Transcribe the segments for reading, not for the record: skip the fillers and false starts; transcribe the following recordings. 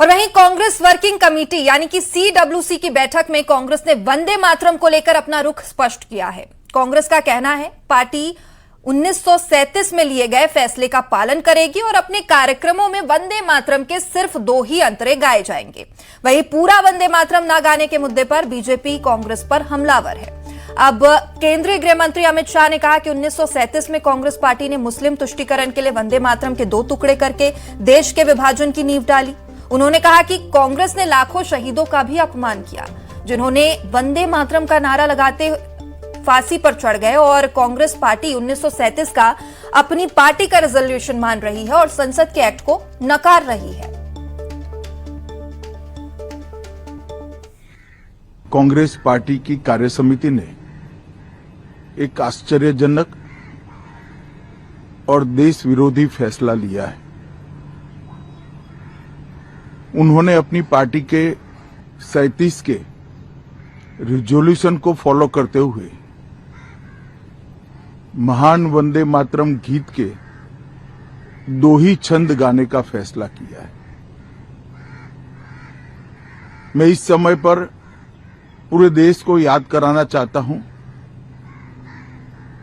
और वहीं Congress working committee यानी कि CWC की बैठक में कांग्रेस ने वंदे मातरम को लेकर अपना रुख स्पष्ट किया है। कांग्रेस का कहना है पार्टी 1937 में लिए गए फैसले का पालन करेगी और अपने कार्यक्रमों में वंदे मातरम के सिर्फ 2 ही अंतरे गाए जाएंगे। वहीं पूरा वंदे मातरम ना गाने के मुद्दे पर बीजेपी कांग्रेस पर हमलावर है। अब केंद्रीय गृह मंत्री अमित शाह ने कहा कि 1937 में कांग्रेस पार्टी ने मुस्लिम तुष्टीकरण के लिए वंदे मातरम के 2 टुकड़े करके देश के विभाजन की नींव डाली। उन्होंने कहा कि कांग्रेस ने लाखों शहीदों का भी अपमान किया जिन्होंने वंदे मातरम का नारा लगाते फांसी पर चढ़ गए और कांग्रेस पार्टी 1937 का अपनी पार्टी का रेजोल्यूशन मान रही है और संसद के एक्ट को नकार रही है। कांग्रेस पार्टी की कार्यसमिति ने एक आश्चर्यजनक और देश विरोधी फैसला लिया है। उन्होंने अपनी पार्टी के 37 के रिजोल्यूशन को फॉलो करते हुए महान वंदे मातरम गीत के 2 ही छंद गाने का फैसला किया है। मैं इस समय पर पूरे देश को याद कराना चाहता हूं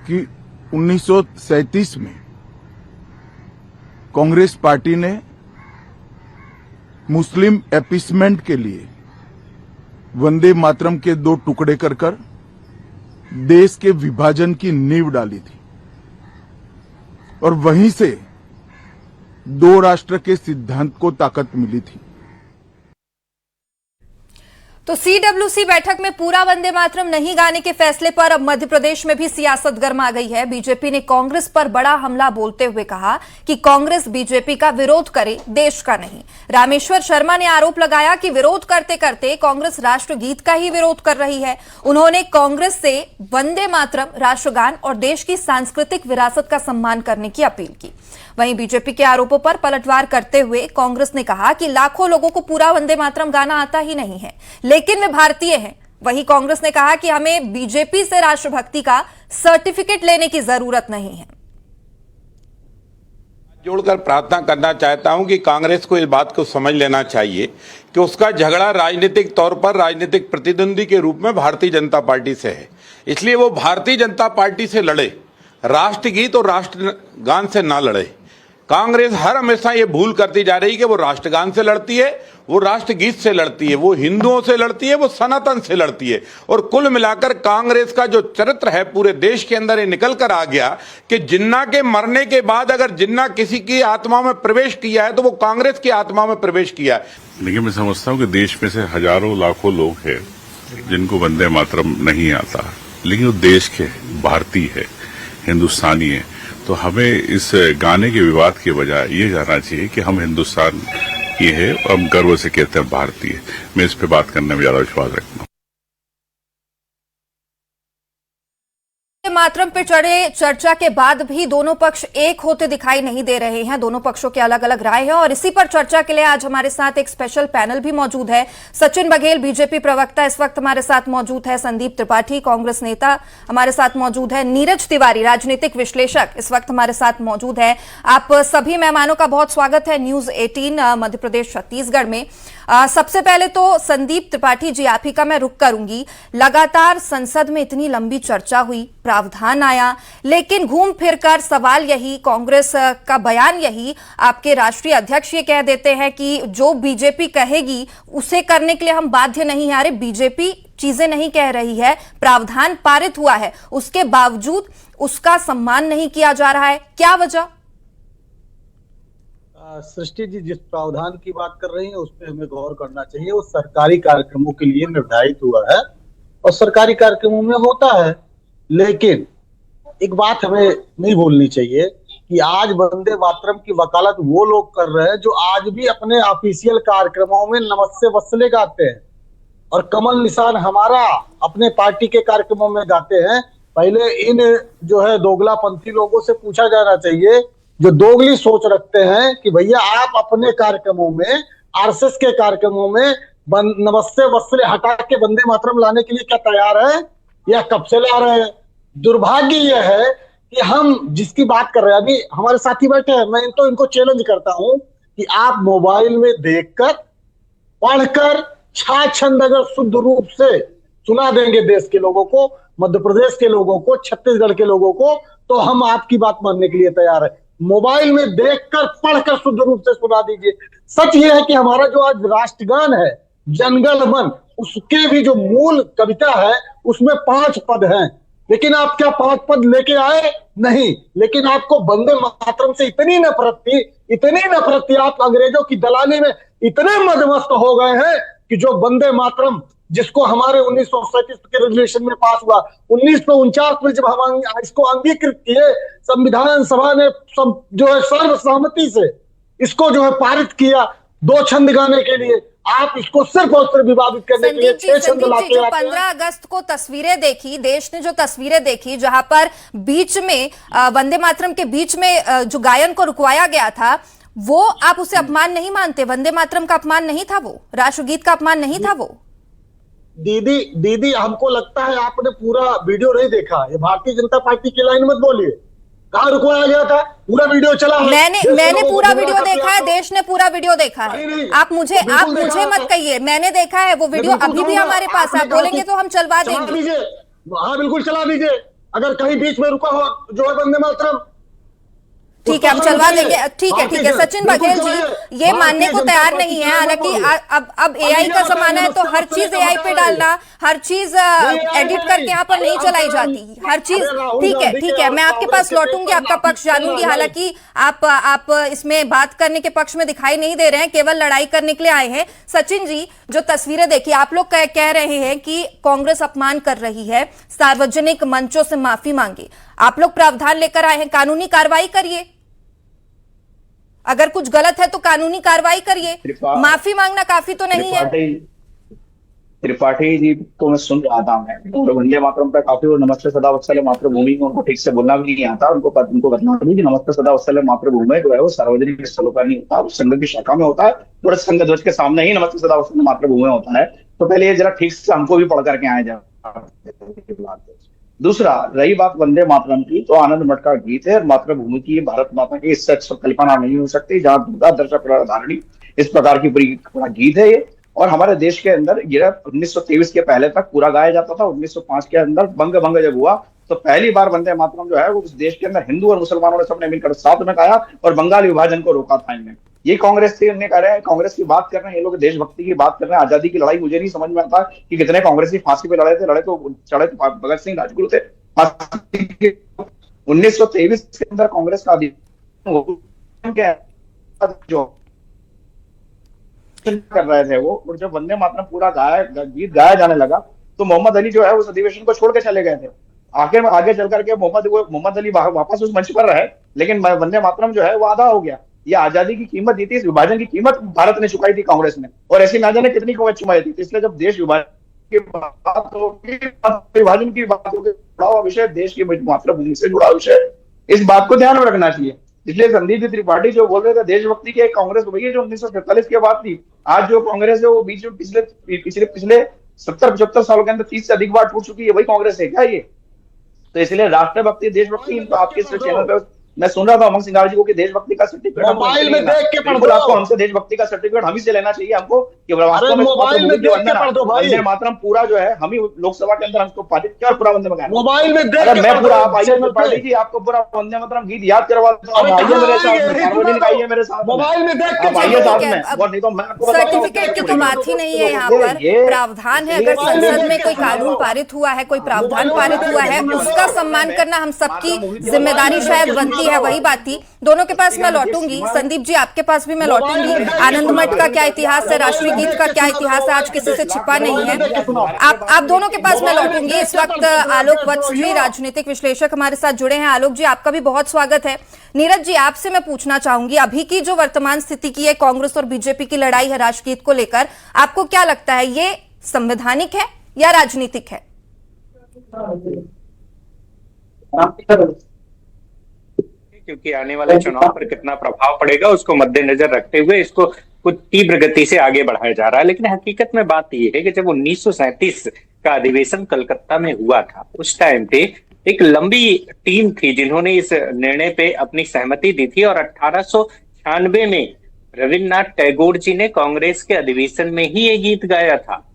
कि 1937 में कांग्रेस पार्टी ने मुस्लिम एपीसमेंट के लिए वंदे मातरम के 2 टुकड़े कर देश के विभाजन की नींव डाली थी और वहीं से 2 राष्ट्र के सिद्धांत को ताकत मिली थी। तो CWC बैठक में पूरा वंदे मातरम नहीं गाने के फैसले पर अब मध्य प्रदेश में भी सियासत गर्मा गई है। बीजेपी ने कांग्रेस पर बड़ा हमला बोलते हुए कहा कि कांग्रेस बीजेपी का विरोध करे, देश का नहीं। रामेश्वर शर्मा ने आरोप लगाया कि विरोध करते करते कांग्रेस राष्ट्रगीत का ही विरोध कर रही है। उन्होंने कांग्रेस से वंदे मातरम, राष्ट्रगान और देश की सांस्कृतिक विरासत का सम्मान करने की अपील की। वहीं बीजेपी के आरोपों पर पलटवार करते हुए कांग्रेस ने कहा कि लाखों लोगों को पूरा वंदे मातरम गाना आता ही नहीं है, लेकिन वे भारतीय हैं। वहीं कांग्रेस ने कहा कि हमें बीजेपी से राष्ट्रभक्ति का सर्टिफिकेट लेने की जरूरत नहीं है। जोड़कर प्रार्थना करना चाहता हूं कि कांग्रेस को इस बात को समझ लेना चाहिए कि उसका झगड़ा राजनीतिक तौर पर राजनीतिक प्रतिद्वंदी के रूप में भारतीय जनता पार्टी से है। इसलिए वो भारतीय जनता पार्टी से लड़े, राष्ट्रगीत और राष्ट्रगान से ना लड़े। कांग्रेस हर हमेशा ये भूल करती जा रही है कि वो राष्ट्रगान से लड़ती है, वो राष्ट्रगीत से लड़ती है, वो हिंदुओं से लड़ती है, वो सनातन से लड़ती है। और कुल मिलाकर कांग्रेस का जो चरित्र है पूरे देश के अंदर ये निकल कर आ गया कि जिन्ना के मरने के बाद अगर जिन्ना किसी की आत्मा में प्रवेश किया है तो वो कांग्रेस की आत्मा में प्रवेश किया है। लेकिन मैं समझता हूँ कि देश में से हजारों लाखों लोग हैं जिनको वंदे मातरम नहीं आता, लेकिन वो देश के भारतीय है, हिंदुस्तानी है। तो हमें इस गाने के विवाद के बजाय ये जानना चाहिए कि हम हिंदुस्तान की है और हम गर्व से कहते हैं भारतीय। मैं इस पे बात करने में ज्यादा विश्वास रखता हूँ। मातरम पर चढ़े चर्चा के बाद भी दोनों पक्ष एक होते दिखाई नहीं दे रहे हैं। दोनों पक्षों के अलग अलग राय है और इसी पर चर्चा के लिए आज हमारे साथ एक स्पेशल पैनल भी मौजूद है। सचिन बघेल बीजेपी प्रवक्ता इस वक्त हमारे साथ मौजूद है, संदीप त्रिपाठी कांग्रेस नेता हमारे साथ मौजूद है, नीरज तिवारी राजनीतिक विश्लेषक इस वक्त हमारे साथ मौजूद है। आप सभी मेहमानों का बहुत स्वागत है न्यूज 18 मध्य प्रदेश छत्तीसगढ़ में। सबसे पहले तो संदीप त्रिपाठी जी आप ही का मैं रुख करूंगी। लगातार संसद में इतनी लंबी चर्चा हुई, प्रावधान आया, लेकिन घूम फिरकर सवाल यही, कांग्रेस का बयान यही, आपके राष्ट्रीय अध्यक्ष ये कह देते हैं कि जो बीजेपी कहेगी उसे करने के लिए हम बाध्य नहीं है। अरे बीजेपी चीजें नहीं कह रही है, प्रावधान पारित हुआ है, उसके बावजूद उसका सम्मान नहीं किया जा रहा है, क्या वजह? सृष्टि जी जिस प्रावधान की बात कर रही हैं उस पर हमें गौर करना चाहिए। वो सरकारी कार्यक्रमों के लिए निर्धारित हुआ है और सरकारी कार्यक्रमों में होता है, लेकिन एक बात हमें नहीं भूलनी चाहिए कि आज वंदे मातरम की वकालत वो लोग कर रहे हैं जो आज भी अपने ऑफिशियल कार्यक्रमों में नमस्ते वत्सले गाते हैं और कमल निशान हमारा अपने पार्टी के कार्यक्रमों में गाते हैं। पहले इन जो है दोगलापंथी लोगों से पूछा जाना चाहिए जो दोगली सोच रखते हैं कि भैया आप अपने कार्यक्रमों में, आरएसएस के कार्यक्रमों में नमस्ते वत्सले हटा के वंदे मातरम लाने के लिए क्या तैयार है या कब से ला रहे हैं? दुर्भाग्य यह है कि हम जिसकी बात कर रहे हैं, अभी हमारे साथी बैठे हैं, मैं इनको चैलेंज करता हूं कि आप मोबाइल में देखकर पढ़कर छाछंद अगर शुद्ध रूप से सुना देंगे देश के लोगों को, मध्य प्रदेश के लोगों को, छत्तीसगढ़ के लोगों को, तो हम आपकी बात मानने के लिए तैयार है। मोबाइल में देखकर पढ़कर शुद्ध रूप से सुना दीजिए। सच ये है कि हमारा जो आज राष्ट्रगान है जनगण मन, उसके भी जो मूल कविता है उसमें 5 पद हैं, लेकिन आप क्या 5 पद लेके आए? नहीं। लेकिन आपको वंदे मातरम से इतनी नफरत थी, आप अंग्रेजों की दलाली में इतने मदमस्त हो गए हैं कि जो वंदे मातरम जिसको हमारे 1937 के रेजोल्यूशन में पास हुआ, 1949 में जब हम इसको अंगीकृत किए, संविधान सभा ने जो है सर्वसहमति से इसको जो है पारित किया 2 छंद गाने के लिए। आप इसको सिर्फ और सिर्फ विवादित करने के लिए 6 छंद लाते जो 15 अगस्त को तस्वीरें देखी, देश ने जो तस्वीरें देखी जहां पर बीच में वंदे मातरम के बीच में जो गायन को रुकवाया गया था, वो आप उसे अपमान नहीं मानते? वंदे मातरम का अपमान नहीं था वो? राष्ट्रगीत का अपमान नहीं था वो? दीदी हमको लगता है आपने पूरा वीडियो नहीं देखा। ये भारतीय जनता पार्टी की लाइन मत बोलिए। कहाँ रुकवाया गया था? पूरा वीडियो चला है। मैंने पूरा वीडियो देखा है, देश ने पूरा वीडियो देखा है। आप मुझे मत कहिए, मैंने देखा है वो वीडियो, अभी भी हमारे पास है। आप बोलेंगे तो हम चलवा देंगे। हाँ बिल्कुल चला दीजिए। अगर कहीं बीच में रुका हो जो है वंदे मातरम, ठीक है, हम चलवा देंगे। ठीक है। सचिन बघेल जी ये मानने को तैयार नहीं है, हालांकि अब एआई का जमाना है तो हर चीज एआई पे डालना, हर चीज एडिट करके यहाँ पर नहीं चलाई जाती हर चीज। ठीक है, मैं आपके पास लौटूंगी, आपका पक्ष जानूंगी। हालांकि आप इसमें बात करने के पक्ष में दिखाई नहीं दे रहे हैं, केवल लड़ाई करने के लिए आए हैं। सचिन जी, जो तस्वीरें देखी, आप लोग कह रहे हैं कि कांग्रेस अपमान कर रही है, सार्वजनिक मंचों से माफी मांगी। आप लोग प्रावधान लेकर आए हैं, कानूनी कार्रवाई करिए। अगर कुछ गलत है तो कानूनी कार्रवाई करिए, माफी मांगना काफी तो नहीं है। त्रिपाठी जी को मैं सुन रहा था, मैं वंदे मातरम पर काफी, और नमस्ते सदा वत्सल मातृभूमि में उनको ठीक से बोलना भी नहीं आता। उनको बताना भी कि नमस्ते सदा वत्सल मातृभूमि जो है वो सार्वजनिक स्थलों पर नहीं होता, उस संघ की शाखा में होता है, थोड़ा संघ ध्वज के सामने ही नमस्ते सदा वत्सल मातृभूमि होता है। तो पहले ये जरा ठीक से हमको भी पढ़ करके आए जाए। दूसरा, रही बात वंदे मातरम की, तो आनंद मठ का गीत है और मातृभूमि की, भारत माता की, इससे अच्छा कल्पना नहीं हो सकती। जहां दुर्गा दर्शक धारणी, इस प्रकार की बड़ा गीत है ये। और हमारे देश के अंदर ये 1923 के पहले तक पूरा गाया जाता था। 1905 के अंदर भंग जब हुआ तो पहली बार वंदे मातरम जो है वो उस देश के अंदर हिंदू और मुसलमानों ने सबने मिलकर साथ में गाया और बंगाल विभाजन को रोका था इनने। ये कांग्रेस थी, उन्हें कह रहे हैं, कांग्रेस की बात कर रहे हैं ये लोग, देशभक्ति की बात कर रहे हैं। आजादी की लड़ाई मुझे नहीं समझ में आता कि कितने कांग्रेसी फांसी पे लड़े तो चढ़े तो भगत सिंह राजगुरु थे। 1923 के अंदर कांग्रेस का जो कर रहे थे वो, और जब वंदे मातरम पूरा गीत गाया जाने लगा तो मोहम्मद अली जो है उस अधिवेशन को छोड़ के चले गए थे। आखिर में आगे चल करके मोहम्मद अली वापस उस मंच पर रहे, लेकिन वंदे मातरम जो है वो आधा हो गया। ये आजादी की कीमत दी थी, इस विभाजन की कीमत भारत ने चुकाई थी कांग्रेस ने, और ऐसी ना जाने कितनी कीमत चुकाई थी। इसलिए जब देश विभाजन की बात होगी, विभाजन की बात होगी, जुड़ा हुआ विषय देश की मातृभूमि से जुड़ा विषय, इस बात को ध्यान में रखना चाहिए। इसलिए संदीप जी त्रिपाठी जो बोल रहे थे देशभक्ति की कांग्रेस वही है जो 1947 के बाद थी। आज जो कांग्रेस है वो बीच में पिछले 70-75 सालों के अंदर 30 से अधिक बार टूट चुकी है, वही कांग्रेस है क्या ये? तो इसलिए राष्ट्रभक्ति, देशभक्ति, तो आपके चैनल पे मैं सुन रहा था उमंग सिंघार जी को कि देशभक्ति का सर्टिफिकेट मोबाइल में देख के पढ़ दो। आपको हमसे देशभक्ति का सर्टिफिकेट हम ही से लेना चाहिए हमको, कि मोबाइल में देख के पढ़ दो भाई। वंदे मातरम पूरा जो है हम ही लोकसभा के अंदर हमको पारित किया और पूरा वंदे मातरम मोबाइल में देख के मैं पूरा, आप आइए में पढ़ लीजिए, आपको पूरा वंदे मातरम गीत याद करवा देता हूं। आइए मेरे साथ, आइए मेरे साथ, मोबाइल में देख के आइए साथ में, और नहीं तो मैं आपको सर्टिफिकेट की तो बात ही नहीं है यहाँ पर। प्रावधान है, अगर संसद में कोई कानून पारित हुआ है, कोई प्रावधान पारित हुआ है, उसका सम्मान करना हम सबकी जिम्मेदारी शायद बनती है। वही बात थी। दोनों के पास मैं लौटूंगी, संदीप जी आपके पास भी मैं लौटूंगी। आनंद मठ का क्या इतिहास है, राष्ट्रीय गीत का क्या इतिहास है, आज किसी से छिपा नहीं है। आप दोनों के पास मैं लौटूंगी। इस वक्त आलोक वत्स जी, राजनीतिक विश्लेषक, हमारे साथ जुड़े हैं। आलोक जी, आपका भी बहुत स्वागत है। नीरज जी, आपसे मैं पूछना चाहूंगी, अभी की जो वर्तमान स्थिति की है, कांग्रेस और बीजेपी की लड़ाई है राष्ट्रगीत को लेकर, आपको क्या लगता है, ये संवैधानिक है या राजनीतिक है? क्योंकि आने वाले चुनाव पर कितना प्रभाव पड़ेगा उसको मद्देनजर रखते हुए इसको कुछ तीव्र गति से आगे बढ़ाया जा रहा है। लेकिन हकीकत में बात यह है कि जब 1937 का अधिवेशन कलकत्ता में हुआ था, उस टाइम पे एक लंबी टीम थी जिन्होंने इस निर्णय पे अपनी सहमति दी थी, और 1896 में रविन्द्रनाथ टैगोर जी ने कांग्रेस के अधिवेशन में ही ये गीत गाया था।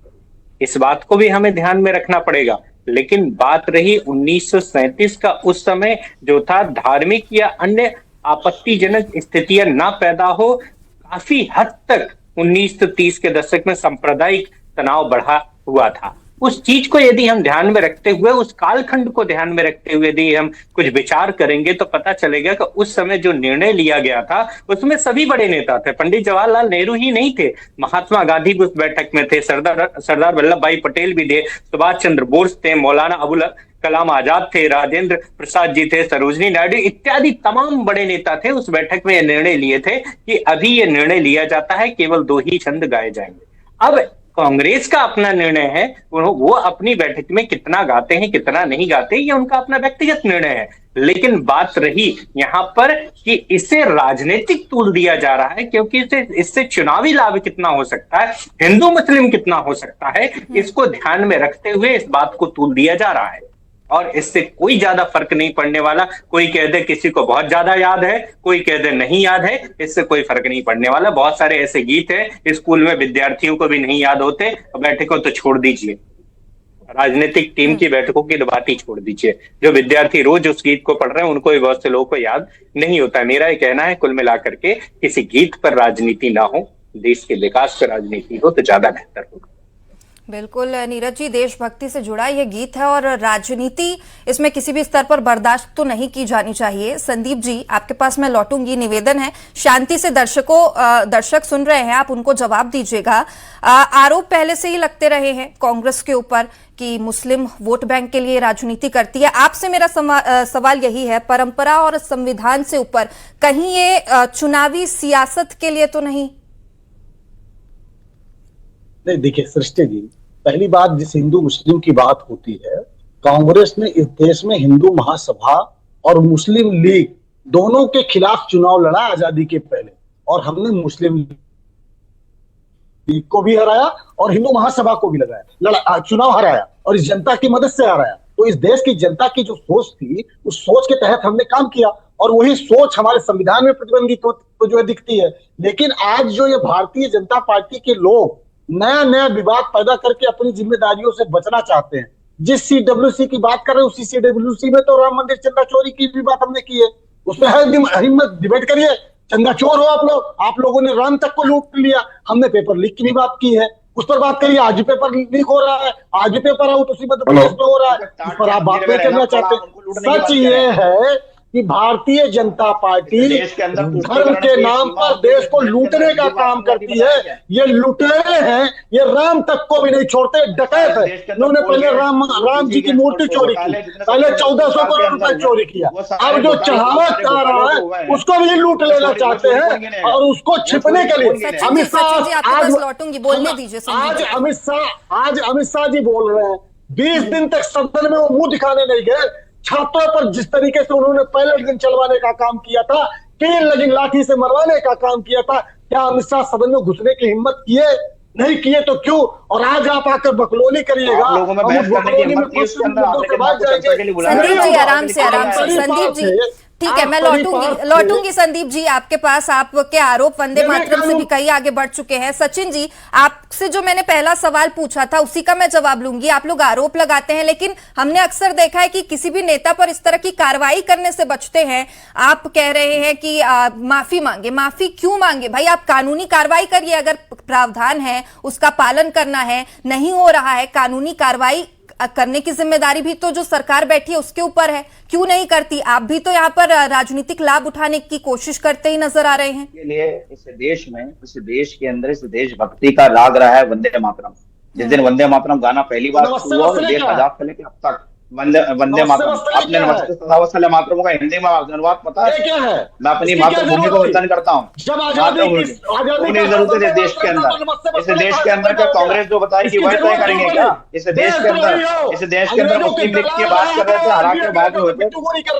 इस बात को भी हमें ध्यान में रखना पड़ेगा। लेकिन बात रही 1937 का, उस समय जो था धार्मिक या अन्य आपत्तिजनक स्थितियां ना पैदा हो, काफी हद तक 1930 के दशक में सांप्रदायिक तनाव बढ़ा हुआ था। उस चीज को यदि हम ध्यान में रखते हुए, उस कालखंड को ध्यान में रखते हुए यदि हम कुछ विचार करेंगे तो पता चलेगा कि उस समय जो निर्णय लिया गया था उसमें सभी बड़े नेता थे। पंडित जवाहरलाल नेहरू ही नहीं थे, महात्मा गांधी भी उस बैठक में थे, सरदार वल्लभ भाई पटेल भी थे, सुभाष चंद्र बोस थे, मौलाना अबुल कलाम आजाद थे, राजेंद्र प्रसाद जी थे, सरोजिनी नायडू इत्यादि तमाम बड़े नेता थे। उस बैठक में यह निर्णय लिए थे कि अभी यह निर्णय लिया जाता है केवल 2 ही छंद गाए जाएंगे। अब कांग्रेस का अपना निर्णय है, वो अपनी बैठक में कितना गाते हैं कितना नहीं गाते, ये उनका अपना व्यक्तिगत निर्णय है। लेकिन बात रही यहां पर कि इसे राजनीतिक तूल दिया जा रहा है, क्योंकि इससे चुनावी लाभ कितना हो सकता है, हिंदू मुस्लिम कितना हो सकता है, इसको ध्यान में रखते हुए इस बात को तूल दिया जा रहा है। और इससे कोई ज्यादा फर्क नहीं पड़ने वाला। कोई कह दे किसी को बहुत ज्यादा याद है, कोई कह दे नहीं याद है, इससे कोई फर्क नहीं पड़ने वाला। बहुत सारे ऐसे गीत हैं स्कूल में विद्यार्थियों को भी नहीं याद होते, बैठकों तो छोड़ दीजिए, राजनीतिक टीम की बैठकों की बात ही छोड़ दीजिए, जो विद्यार्थी रोज उस गीत को पढ़ रहे हैं उनको भी बहुत से लोगों को याद नहीं होता। मेरा ये कहना है कुल मिलाकर के किसी गीत पर राजनीति ना हो, देश के विकास पर राजनीति हो तो ज्यादा बेहतर होगा। बिल्कुल नीरज जी, देशभक्ति से जुड़ा ये गीत है और राजनीति इसमें किसी भी स्तर पर बर्दाश्त तो नहीं की जानी चाहिए। संदीप जी, आपके पास मैं लौटूंगी, निवेदन है शांति से दर्शक सुन रहे हैं, आप उनको जवाब दीजिएगा। आरोप पहले से ही लगते रहे हैं कांग्रेस के ऊपर कि मुस्लिम वोट बैंक के लिए राजनीति करती है। आपसे मेरा सवाल यही है, परंपरा और संविधान से ऊपर कहीं ये चुनावी सियासत के लिए तो नहीं? नहीं, देखिए सृष्टि जी, पहली बात जिस हिंदू मुस्लिम की बात होती है, कांग्रेस ने इस देश में हिंदू महासभा और मुस्लिम लीग दोनों के खिलाफ चुनाव लड़ा आजादी के पहले, और हमने मुस्लिम लीग को भी हराया और हिंदू महासभा को भी चुनाव हराया और इस जनता की मदद से हराया। तो इस देश की जनता की जो सोच थी, उस सोच के तहत हमने काम किया और वही सोच हमारे संविधान में प्रतिबंधित तो जो है दिखती है। लेकिन आज जो ये भारतीय जनता पार्टी के लोग नया नया विवाद पैदा करके अपनी जिम्मेदारियों से बचना चाहते हैं, जिस CWC की बात कर रहे हैं उसी CWC में तो राम मंदिर चंदा चोरी की भी बात हमने की है, उसमें हिम्मत डिबेट करिए। चंदा चोर हो आप लोगों ने राम तक को लूट लिया, हमने पेपर लीक की भी बात की है, उस पर बात करिए। आज पेपर लीक हो रहा है, आज पेपर आउट उसी मध्य प्रदेश में हो रहा है, उस पर आप बात नहीं करना चाहते। सच ये है कि भारतीय जनता पार्टी धर्म के नाम पर देश को लूटने का काम करती है। ये लुटेरे हैं, ये राम तक को भी नहीं छोड़ते, डकैत है। इन्होंने पहले राम जी की मूर्ति चोरी की, पहले 1400 करोड़ रुपए चोरी किया, अब जो चढ़ावा आ रहा है उसको भी लूट लेना चाहते हैं और उसको छिपने के लिए अमित शाह जी बोल रहे हैं 20 दिन तक सदन में वो मुंह दिखाने नहीं गए। छात्रों पर जिस तरीके से उन्होंने पहले दिन चलवाने का काम किया था, कील लगी लाठी से मरवाने का काम किया था, क्या अमित शाह सदन में घुसने की हिम्मत किए? नहीं किए तो क्यों? और आज आप आकर बकलोली करिएगा, संदीप जी आराम से संदीप जी, ठीक है, मैं लौटूंगी संदीप जी आपके पास। आपके आरोप वंदे मातरम से भी कई आगे बढ़ चुके हैं। सचिन जी, आपसे जो मैंने पहला सवाल पूछा था उसी का मैं जवाब लूंगी। आप लोग आरोप लगाते हैं, लेकिन हमने अक्सर देखा है कि किसी भी नेता पर इस तरह की कार्रवाई करने से बचते हैं। आप कह रहे हैं कि माफी मांगे, माफी क्यों मांगे भाई? आप कानूनी कार्रवाई करिए, अगर प्रावधान है उसका पालन करना है, नहीं हो रहा है कानूनी कार्रवाई करने की जिम्मेदारी भी तो जो सरकार बैठी है उसके ऊपर है, क्यों नहीं करती? आप भी तो यहाँ पर राजनीतिक लाभ उठाने की कोशिश करते ही नजर आ रहे हैं। के लिए इस देश में, इस देश के अंदर, इस देशभक्ति का राग रहा है वंदे मातरम। जिस दिन वंदे मातरम गाना पहली बार हुआ, देश आजाद से लेकर अब तक वंदे मातरम, आपने नमस्ते सदा वत्सल मातरम का हिंदी में अनुवाद पता है? क्या है? मैं अपनी मातृभूमि को वतन करता हूँ, जरूरत है देश के अंदर। इस देश के अंदर क्या कांग्रेस जो बताई कि वह तय करेंगे क्या? इस देश के अंदर मुस्लिम लीग की बात कर रहे थे, हरा के भाग होते,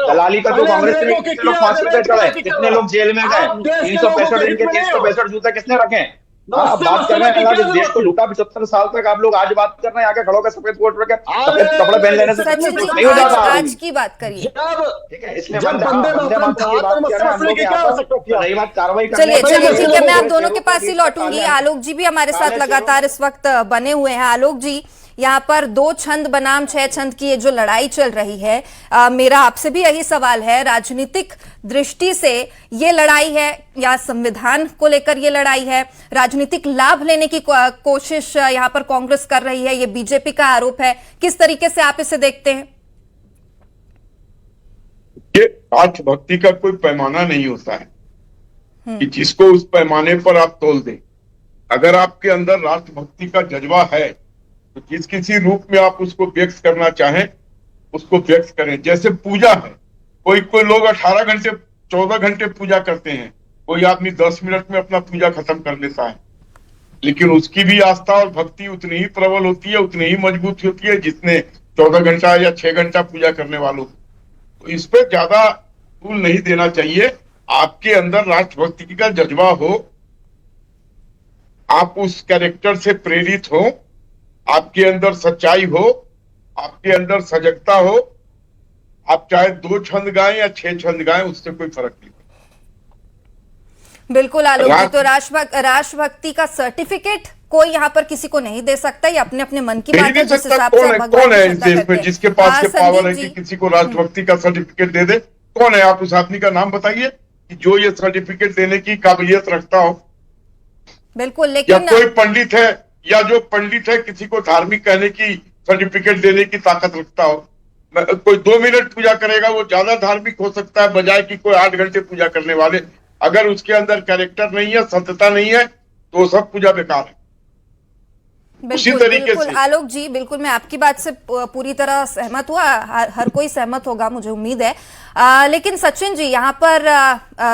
दलाली का जो कांग्रेस ने, कितने लोग फांसी पे चढ़े, कितने लोग जेल में गए, 365 दिन के 365 जूते किसने रखे? आप बात कर रहे हैं जिस देश को लूटा 75 साल तक, आप लोग आज बात कर रहे हैं आगे खड़ो के सफेद कोट में सफेद कपड़े पहन लेने से सचिन जी नहीं हो जाता। आज की बात करिए। ठीक है, इसलिए वंदे मातरम की बात कर रहे हैं हम लोग यहाँ पर। रही बात कार्रवाई करने चलिए की, चलिए ठीक है, मैं आप दोनों के पास ही लौटूंगी। आलोक जी भी हमारे साथ लगातार इस वक्त बने हुए हैं। आलोक जी, यहाँ पर 2 छंद बनाम 6 छंद की ये जो लड़ाई चल रही है, मेरा आपसे भी यही सवाल है, राजनीतिक दृष्टि से ये लड़ाई है या संविधान को लेकर ये लड़ाई है? राजनीतिक लाभ लेने की कोशिश यहाँ पर कांग्रेस कर रही है, ये बीजेपी का आरोप है। किस तरीके से आप इसे देखते हैं? ये राष्ट्रभक्ति का कोई पैमाना नहीं होता है कि जिसको उस पैमाने पर आप तोल दें। अगर आपके अंदर राष्ट्रभक्ति का जज्बा है तो जिस किसी रूप में आप उसको व्यक्त करना चाहें उसको व्यक्त करें। जैसे पूजा है, कोई लोग 18 घंटे 14 घंटे पूजा करते हैं, कोई आदमी 10 मिनट में अपना पूजा खत्म कर लेता है, लेकिन उसकी भी आस्था और भक्ति उतनी ही प्रबल होती है, उतनी ही मजबूत होती है जिसने 14 घंटा या 6 घंटा पूजा करने वालों को। तो इस पे ज्यादा तूल नहीं देना चाहिए। आपके अंदर राष्ट्रभक्ति का जज्बा हो, आप उस कैरेक्टर से प्रेरित हो, आपके अंदर सच्चाई हो, आपके अंदर सजगता हो, आप चाहे 2 छंद गाएं या 6 छंद गाएं, उससे कोई फर्क नहीं। बिल्कुल आलोक जी, तो राष्ट्रभक्ति का सर्टिफिकेट कोई यहाँ पर किसी को नहीं दे सकता, ये अपने अपने मन की बात है। जिस हिसाब से कौन है इस देश में जिसके पास के पावर है कि किसी को राष्ट्रभक्ति का सर्टिफिकेट दे दे? कौन है? आप उस आदमी का नाम बताइए कि जो ये सर्टिफिकेट देने की काबिलियत रखता हो। बिल्कुल, या लेकिन कोई पंडित है, या जो पंडित है किसी को धार्मिक कहने की सर्टिफिकेट देने की ताकत रखता हो। कोई 2 मिनट पूजा करेगा वो ज्यादा धार्मिक हो सकता है बजाय कि कोई 8 घंटे पूजा करने वाले। अगर उसके अंदर कैरेक्टर नहीं है, सत्यता नहीं है, तो सब पूजा बेकार है। उसी तरीके बिल्कुल से आलोक जी, बिल्कुल मैं आपकी बात से पूरी तरह सहमत हुआ, हर कोई सहमत होगा मुझे उम्मीद है। लेकिन सचिन जी, यहाँ पर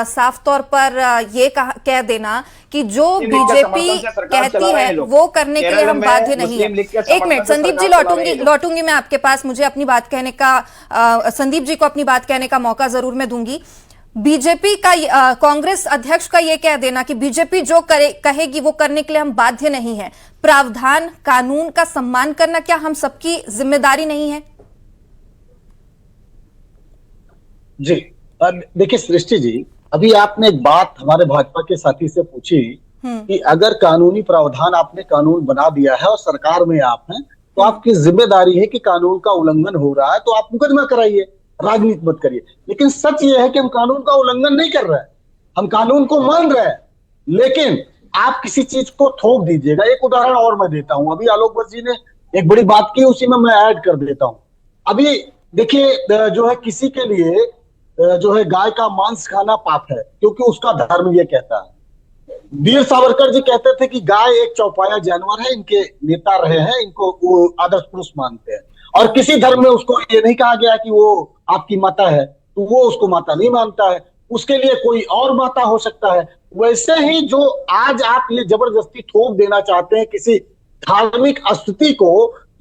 साफ तौर पर ये कह देना कि जो बीजेपी कहती है वो करने के लिए हम बाध्य नहीं है। एक मिनट संदीप जी, लौटूंगी मैं आपके पास, मुझे अपनी बात कहने का, संदीप जी को अपनी बात कहने का मौका जरूर मैं दूंगी। बीजेपी का, कांग्रेस अध्यक्ष का ये कह देना कि बीजेपी जो कहेगी वो करने के लिए हम बाध्य नहीं है, प्रावधान कानून का सम्मान करना क्या हम सबकी जिम्मेदारी नहीं है? जी देखिए सृष्टि जी, अभी आपने एक बात हमारे भाजपा के साथी से पूछी कि अगर कानूनी प्रावधान आपने कानून बना दिया है और सरकार में आप हैं तो आपकी जिम्मेदारी है कि कानून का उल्लंघन हो रहा है तो आप मुकदमा कराइए, राजनीति मत करिए। लेकिन सच ये है कि हम कानून का उल्लंघन नहीं कर रहे हैं, हम कानून को मान रहे हैं, लेकिन आप किसी चीज को थोप दीजिएगा। एक उदाहरण और मैं देता हूं, अभी आलोक जी ने एक बड़ी बात की, उसी में मैं ऐड कर देता हूं। अभी देखिए जो है किसी के लिए जो है गाय का मांस खाना पाप है क्योंकि उसका धर्म ये कहता है। वीर सावरकर जी कहते थे कि गाय एक चौपाया जानवर है, इनके नेता रहे हैं, इनको वो आदर्श पुरुष मानते हैं। और किसी धर्म में उसको ये नहीं कहा गया कि वो आपकी माता है तो वो उसको माता नहीं मानता है, उसके लिए कोई और माता हो सकता है। वैसे ही जो आज आप ये जबरदस्ती थोप देना चाहते हैं किसी धार्मिक स्थिति को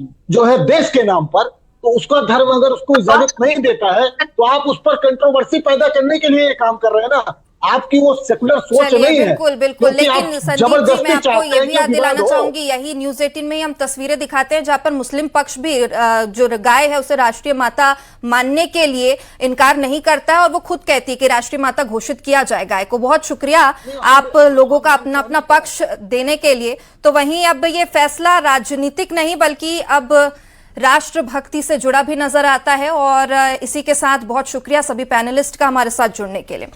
जो है देश के नाम पर, तो उसका धर्म अगर उसको इजाजत नहीं देता है तो आप उस पर कंट्रोवर्सी पैदा करने के लिए ये काम कर रहे हैं ना। आपकी वो सेकुलर सोच नहीं है। बिल्कुल बिल्कुल, लेकिन संदीप जी मैं आपको ये भी याद दिलाना चाहूंगी, यही न्यूज 18 में ही हम तस्वीरें दिखाते हैं जहां पर मुस्लिम पक्ष भी जो गाय है उसे राष्ट्रीय माता मानने के लिए इनकार नहीं करता है और वो खुद कहती है कि राष्ट्रीय माता घोषित किया जाए गाय को। बहुत शुक्रिया आप लोगों का अपना अपना पक्ष देने के लिए। तो वहीं अब ये फैसला राजनीतिक नहीं बल्कि अब राष्ट्रभक्ति से जुड़ा भी नजर आता है और इसी के साथ बहुत शुक्रिया सभी पैनलिस्ट का हमारे साथ जुड़ने के लिए।